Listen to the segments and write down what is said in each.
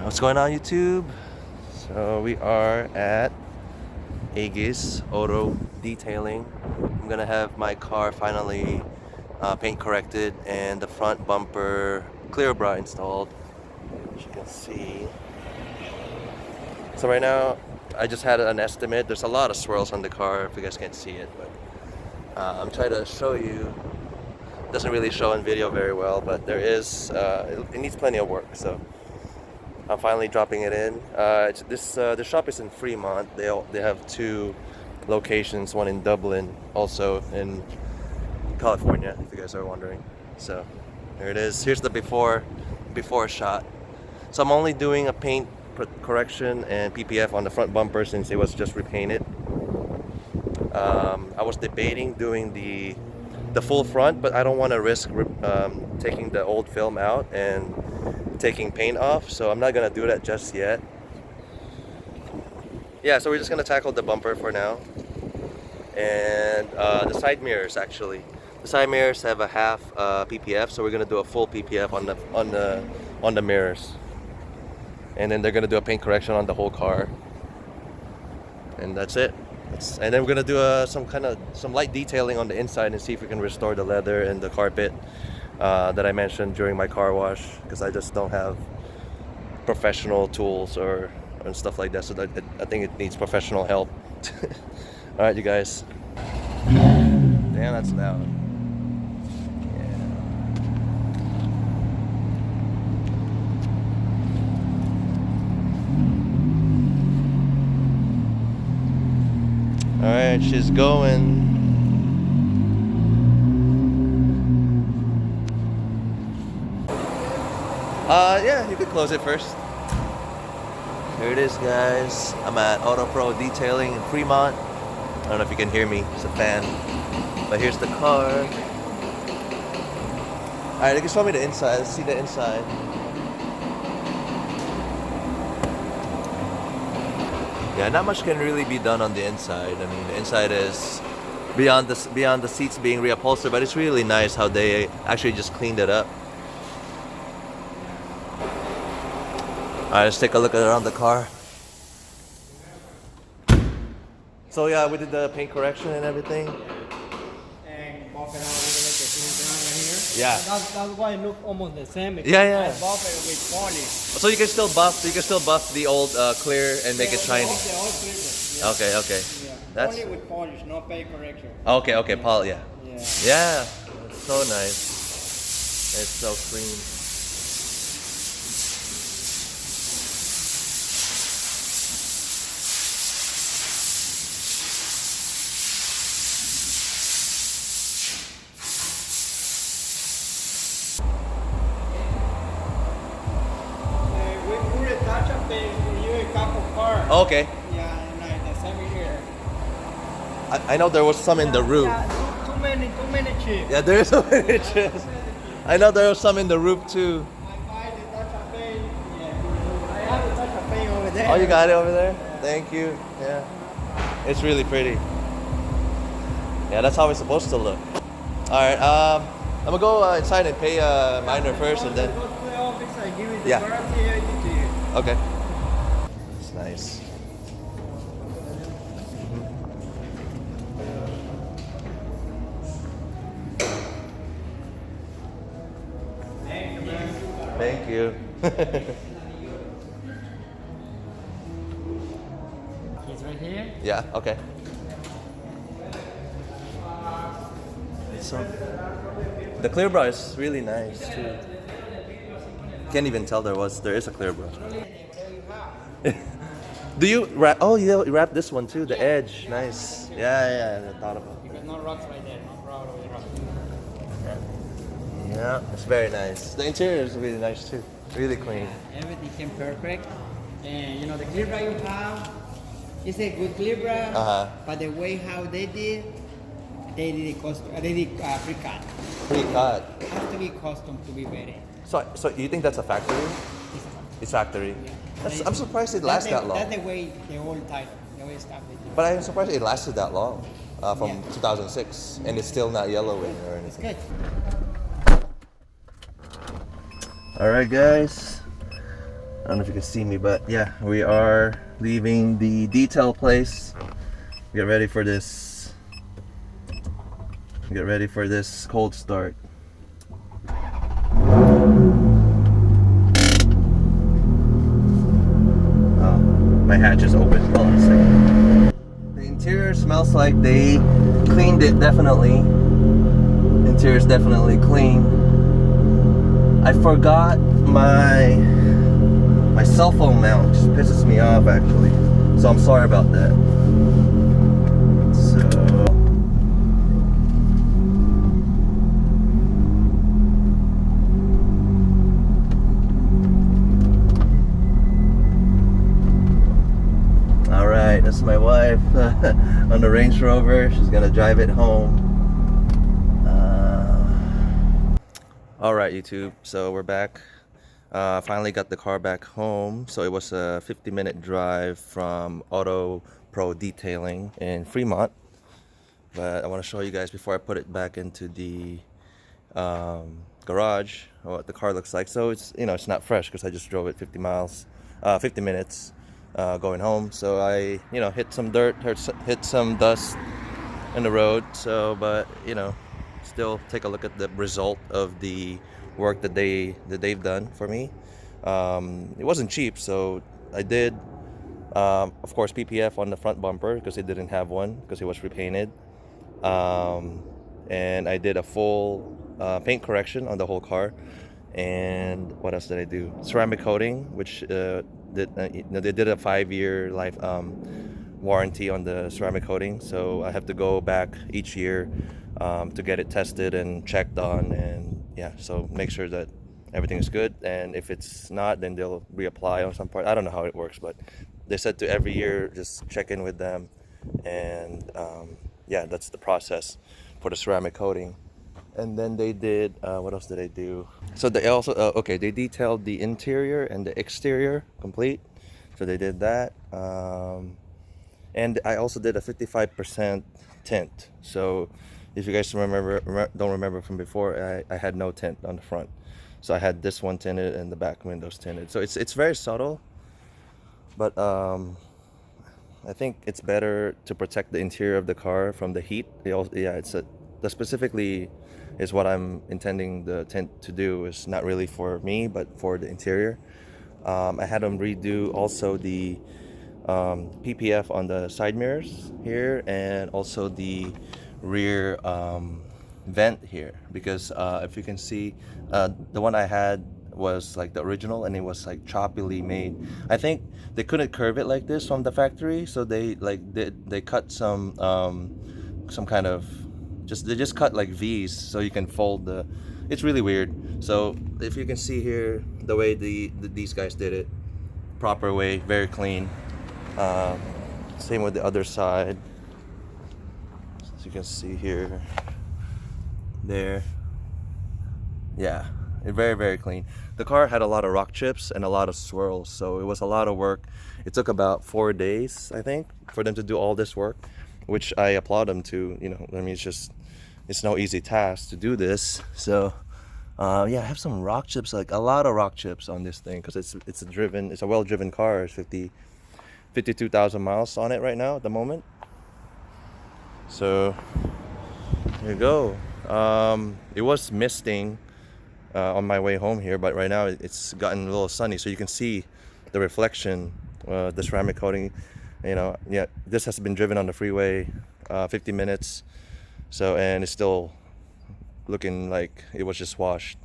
What's going on, YouTube? So we are at Aegis Auto Detailing. I'm gonna have my car finally paint corrected and the front bumper clear bra installed, as you can see. So right now I just had an estimate. There's a lot of swirls on the car if you guys can't see it, but I'm trying to show you. Doesn't really show in video very well, but there is it needs plenty of work. So I'm finally dropping it in. The shop is in Fremont. They have two locations, one in Dublin, also in California, if you guys are wondering. So there it is. Here's the before shot. So I'm only doing a paint correction and PPF on the front bumper since it was just repainted. I was debating doing the full front, but I don't want to risk taking the old film out and taking paint off, so I'm not gonna do that just yet. Yeah, so we're just gonna tackle the bumper for now, and the side mirrors. Actually, the side mirrors have a half PPF, so we're gonna do a full PPF on the mirrors, and then they're gonna do a paint correction on the whole car, and that's it. And then we're gonna do some light detailing on the inside and see if we can restore the leather and the carpet that I mentioned during my car wash, because I just don't have professional tools and stuff like that, so I think it needs professional help. All right, you guys. Damn, that's loud. All right, she's going. Yeah, you could close it first. Here it is, guys. I'm at Auto Pro Detailing in Fremont. I don't know if you can hear me. It's a fan. But here's the car. All right, you can show me the inside. Let's see the inside. Yeah, not much can really be done on the inside. I mean, the inside is beyond the seats being reupholstered, but it's really nice how they actually just cleaned it up. Alright, let's take a look around the car. So yeah, we did the paint correction and everything. And buff it out a little bit, the clean down right here. Yeah. That's why it look almost the same. Yeah. I buff it with polish. So you can still buff the old clear and make it shiny. The old clear. Yeah. Okay. Yeah. That's only with polish, no paint correction. okay, Paul, yeah. Yeah. It's so nice. It's so clean. We retouch up the couple car. Okay. Yeah, like the same here. I know there was some in the roof. Yeah, too many chips. Yeah, there is so many chips. I know there was some in the roof too. I buy the touch up paint. Yeah. I have the touch up paint over there. Oh, you got it over there? Yeah. Thank you. Yeah. It's really pretty. Yeah, that's how it's supposed to look. Alright, I'm gonna go inside and pay minor first and then. Go to the office, I give you the Yeah. guarantee everything to you. Okay. It's nice. Thank you. He's right here. Yeah, okay. So, the clear bra is really nice too. Can't even tell there is a clear bra. Do you wrap? Oh, you wrap this one too. The edge, nice. Yeah. I thought about it. Because no rocks right there, no problem with rocks. Yeah, it's very nice. The interior is really nice too. Really clean. Everything came perfect. And you know, the clear bra you have, it's a good clear bra, but the way how they did pre-cut. Pre-cut. Has to be custom to be ready. So you think that's a factory? It's factory. Yeah. I'm surprised it lasts that long. That's the way the old title, the way stuff they do. But I'm surprised it lasted that long. From Yeah. 2006, and it's still not yellowing or It's anything. good. All right, guys. I don't know if you can see me, but yeah, we are leaving the detail place. Get ready for this. Get ready for this cold start. Oh, my hatch is open. Hold on a second. The interior smells like they cleaned it, definitely. Interior is definitely clean. I forgot my cell phone mount, which pisses me off actually. So I'm sorry about that. So all right, that's my wife on the Range Rover. She's gonna drive it home. All right, YouTube. So we're back. Finally got the car back home. So it was a 50-minute drive from Auto Pro Detailing in Fremont. But I want to show you guys before I put it back into the garage what the car looks like. So it's, you know, it's not fresh because I just drove it 50 minutes going home. So I, you know, hit some dirt, hit some dust in the road. So, but you know, still take a look at the result of the work that they've done for me. It wasn't cheap, so I did of course PPF on the front bumper because it didn't have one because it was repainted, and I did a full paint correction on the whole car. And what else did I do? Ceramic coating, which they did a 5-year life warranty on the ceramic coating, so I have to go back each year to get it tested and checked on, and yeah, so make sure that everything is good, and if it's not, then they'll reapply on some part. I don't know how it works, but they said to every year just check in with them, and yeah, that's the process for the ceramic coating. And then they did what else did they do? So they also okay, they detailed the interior and the exterior complete, so they did that. And I also did a 55% tint. So if you guys don't remember from before, I had no tint on the front. So I had this one tinted and the back windows tinted. So it's very subtle, but I think it's better to protect the interior of the car from the heat. That specifically is what I'm intending the tint to do. Is not really for me, but for the interior. I had them redo also the PPF on the side mirrors here, and also the rear vent here, because if you can see, the one I had was like the original and it was like choppily made. I think they couldn't curve it like this from the factory, so they cut some kind of they just cut like V's so you can fold the. It's really weird. So if you can see here the way these guys did it, proper way, very clean. Same with the other side, as you can see here, there. Yeah, very clean. The car had a lot of rock chips and a lot of swirls, so it was a lot of work. It took about 4 days, I think, for them to do all this work, which I applaud them to. You know, I mean, it's no easy task to do this. So yeah, I have some rock chips, like a lot of rock chips on this thing, because it's a well-driven car. It's 52,000 miles on it right now at the moment. So here you go. It was misting on my way home here, but right now it's gotten a little sunny, so you can see the reflection, the ceramic coating. You know, yeah, this has been driven on the freeway 50 minutes, so, and it's still looking like it was just washed.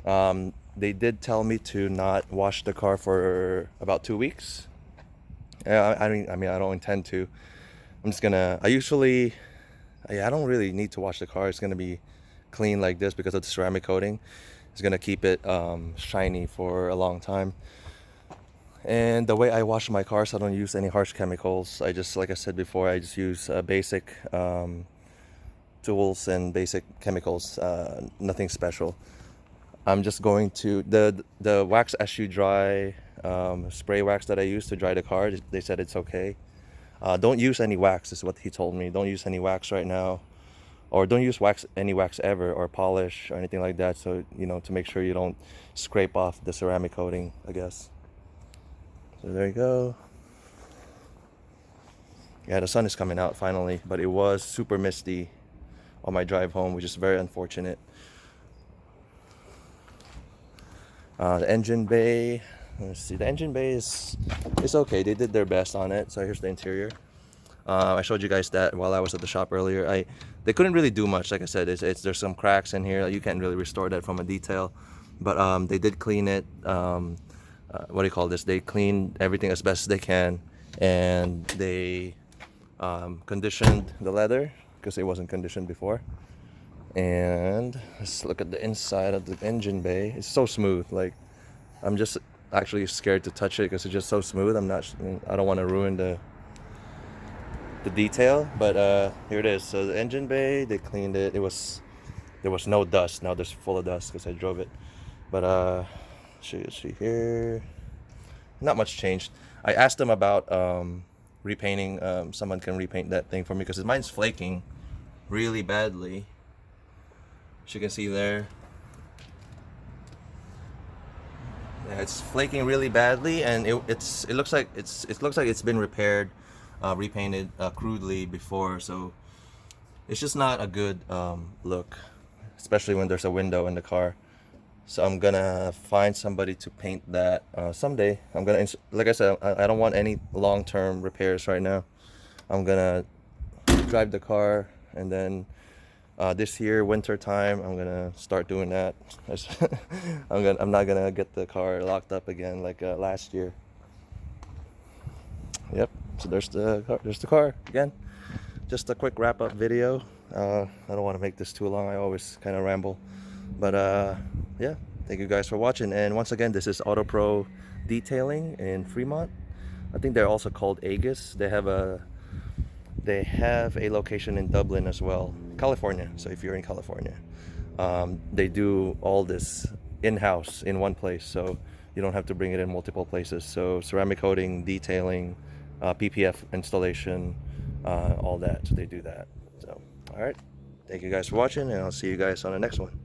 They did tell me to not wash the car for about 2 weeks. I mean, I don't intend to. I'm just gonna. I don't really need to wash the car. It's gonna be clean like this because of the ceramic coating. It's gonna keep it shiny for a long time. And the way I wash my car, so I don't use any harsh chemicals. I just, like I said before, I just use basic tools and basic chemicals. Nothing special. I'm just going to the wax SU dry spray wax that I use to dry the car. They said it's okay. Don't use any wax, is what he told me. Don't use any wax right now, or don't use any wax ever, or polish or anything like that. So, you know, to make sure you don't scrape off the ceramic coating, I guess. So there you go. Yeah, the sun is coming out finally, but it was super misty on my drive home, which is very unfortunate. The engine bay, let's see, the engine bay is okay. They did their best on it. So here's the interior. I showed you guys that while I was at the shop earlier. They couldn't really do much. Like I said, there's some cracks in here. You can't really restore that from a detail, but they did clean it. What do you call this? They cleaned everything as best as they can, and they conditioned the leather because it wasn't conditioned before. And let's look at the inside of the engine bay. It's so smooth. Like, I'm just actually scared to touch it because it's just so smooth. I don't want to ruin the detail, but here it is. So the engine bay, they cleaned it. There was no dust. Now there's full of dust because I drove it. But see here, not much changed. I asked them about repainting. Someone can repaint that thing for me because mine's flaking really badly. As you can see there, yeah, it's flaking really badly, and it looks like it's been repaired, repainted crudely before. So it's just not a good look, especially when there's a window in the car. So I'm gonna find somebody to paint that someday. I'm gonna, like I said, I don't want any long-term repairs right now. I'm gonna drive the car, and then this year, winter time, I'm gonna start doing that. I'm not gonna get the car locked up again like last year. Yep. So there's the car again. Just a quick wrap-up video. I don't want to make this too long. I always kind of ramble, but yeah. Thank you guys for watching. And once again, this is Auto Pro Detailing in Fremont. I think they're also called Aegis. They have a location in Dublin as well, California. So if you're in California, they do all this in-house in one place, so you don't have to bring it in multiple places. So ceramic coating, detailing, PPF installation, all that. So they do that. So all right, thank you guys for watching, and I'll see you guys on the next one.